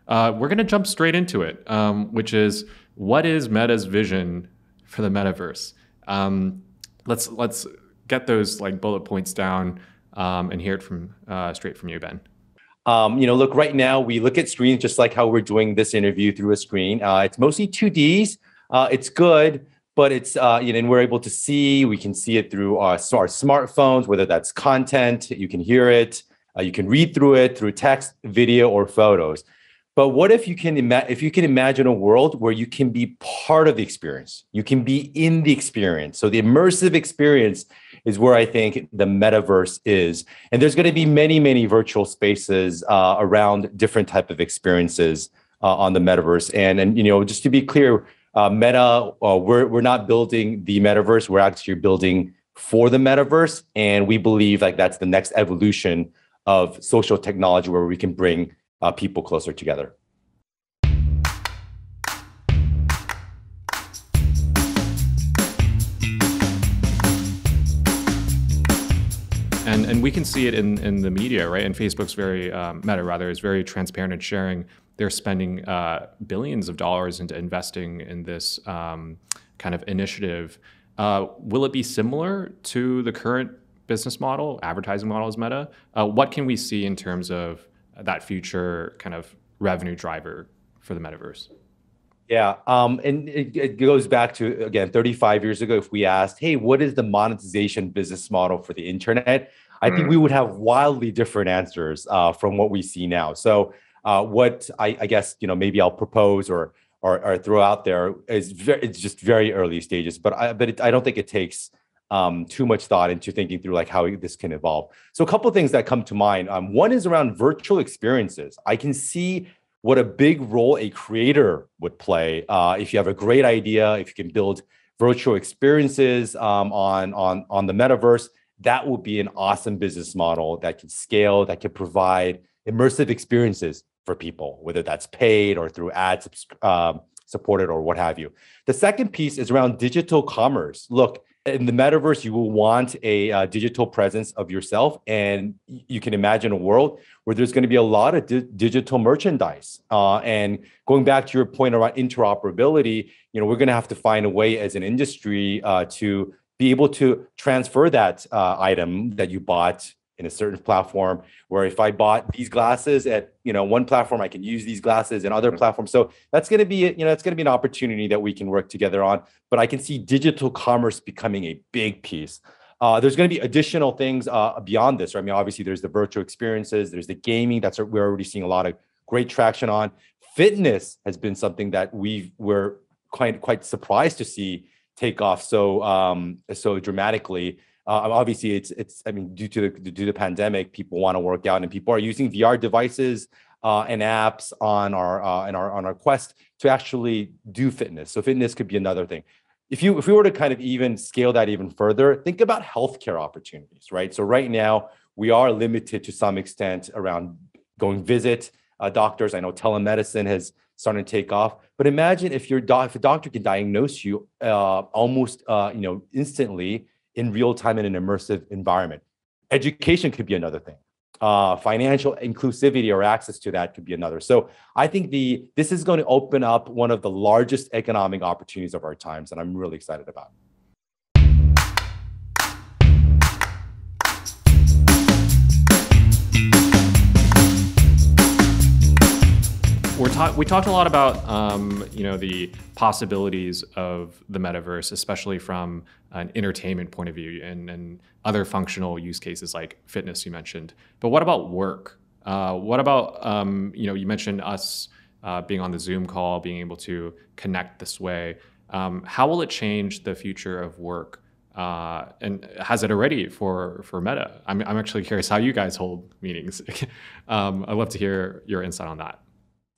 We're going to jump straight into it, which is what is Meta's vision for the metaverse? Let's get those like bullet points down and hear it from straight from you, Ben. Look, right now we look at screens just like how we're doing this interview through a screen. It's mostly 2Ds. It's good, but it's, and we're able to see, we can see it through our smartphones, whether that's content, you can hear it, you can read through it through text, video, or photos. But what if you can imagine a world where you can be part of the experience, you can be in the experience. So the immersive experience is where I think the metaverse is. And there's going to be many, many virtual spaces around different type of experiences on the metaverse. And just to be clear, Meta, we're not building the metaverse. We're actually building for the metaverse. And we believe like that's the next evolution of social technology where we can bring people closer together. And we can see it in the media, right? And Facebook's Meta rather, is very transparent in sharing. They're spending billions of dollars into investing in this kind of initiative. Will it be similar to the current business model, advertising model as Meta? What can we see in terms of that future kind of revenue driver for the metaverse? Yeah, and it goes back to, again, 35 years ago, if we asked, hey, what is the monetization business model for the internet? I think we would have wildly different answers from what we see now. So what I guess, maybe I'll propose or throw out there is it's just very early stages, but I don't think it takes too much thought into thinking through like how this can evolve. So a couple of things that come to mind. One is around virtual experiences. I can see what a big role a creator would play if you have a great idea, if you can build virtual experiences on the metaverse. That would be an awesome business model that can scale, that can provide immersive experiences for people, whether that's paid or through ads supported or what have you. The second piece is around digital commerce. Look, in the metaverse, you will want a digital presence of yourself, and you can imagine a world where there's going to be a lot of digital merchandise. And going back to your point around interoperability, we're going to have to find a way as an industry to be able to transfer that item that you bought in a certain platform, where if I bought these glasses at one platform, I can use these glasses in other platforms. So that's going to be it's going to be an opportunity that we can work together on. But I can see digital commerce becoming a big piece. There's going to be additional things beyond this. Right? I mean, obviously, there's the virtual experiences, there's the gaming. We're already seeing a lot of great traction on. Fitness has been something that we're quite surprised to see take off so dramatically. Obviously, it's due to the pandemic, people want to work out, and people are using VR devices and apps on our Quest to actually do fitness. So fitness could be another thing. If we were to kind of even scale that even further, think about healthcare opportunities, right? So right now we are limited to some extent around going visit doctors. I know telemedicine has started to take off, but imagine if if a doctor can diagnose you almost instantly in real time in an immersive environment. Education could be another thing. Financial inclusivity or access to that could be another. So I think this is going to open up one of the largest economic opportunities of our times, and I'm really excited about it. We talked a lot about the possibilities of the metaverse, especially from an entertainment point of view and other functional use cases like fitness you mentioned. But what about work? What about you mentioned us being on the Zoom call, being able to connect this way. How will it change the future of work? And has it already for Meta? I'm actually curious how you guys hold meetings. I'd love to hear your insight on that.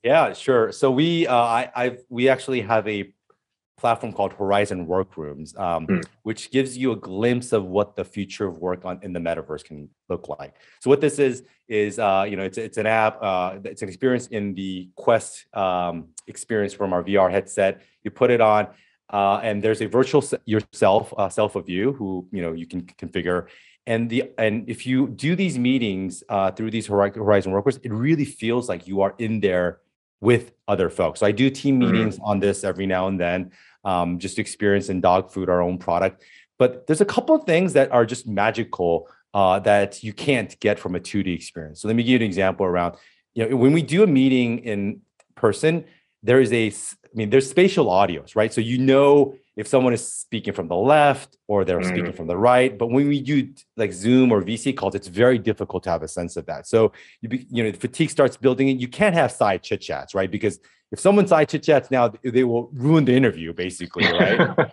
Yeah, sure. So we actually have a platform called Horizon Workrooms, which gives you a glimpse of what the future of work in the metaverse can look like. So what this is it's an app, it's an experience in the Quest experience from our VR headset. You put it on, and there's a virtual self of you who you can configure. And if you do these meetings through these Horizon Workrooms, it really feels like you are in there with other folks. So I do team meetings on this every now and then, just to experience and dog food our own product. But there's a couple of things that are just magical that you can't get from a 2D experience. So let me give you an example around, when we do a meeting in person, there's spatial audios, right? So if someone is speaking from the left or they're speaking from the right. But when we do like Zoom or VC calls, it's very difficult to have a sense of that. So the fatigue starts building in. You can't have side chit chats, right? Because if someone side chit chats now, they will ruin the interview, basically, right?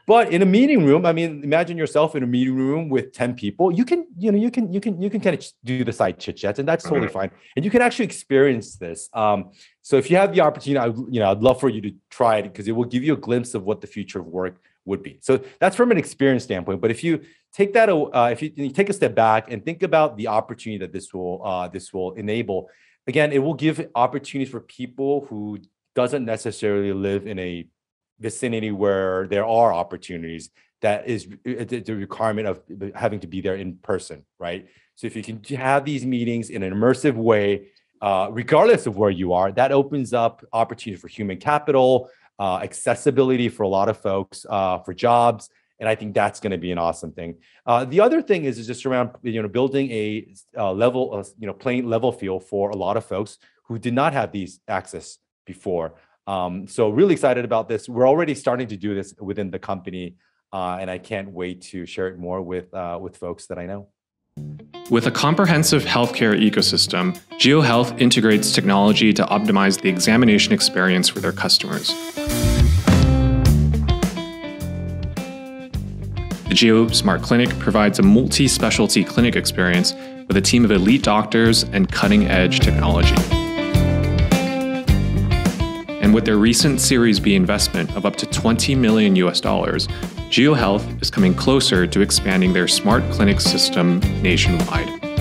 But in a meeting room, imagine yourself in a meeting room with 10 people. You can kind of do the side chit chats, and that's totally fine. And you can actually experience this. So if you have the opportunity, I'd love for you to try it because it will give you a glimpse of what the future of work would be. So that's from an experience standpoint. But if you take that, if you take a step back and think about the opportunity that this will enable. Again, it will give opportunities for people who doesn't necessarily live in a vicinity where there are opportunities. That is the requirement of having to be there in person, right? So if you can have these meetings in an immersive way, regardless of where you are, that opens up opportunities for human capital, accessibility for a lot of folks, for jobs. And I think that's going to be an awesome thing. The other thing is just around building a playing level field for a lot of folks who did not have these access before. So really excited about this. We're already starting to do this within the company, and I can't wait to share it more with folks that I know. With a comprehensive healthcare ecosystem, GeoHealth integrates technology to optimize the examination experience for their customers. The Geo Smart Clinic provides a multi-specialty clinic experience with a team of elite doctors and cutting-edge technology. And with their recent Series B investment of up to $20 million, GeoHealth is coming closer to expanding their smart clinic system nationwide.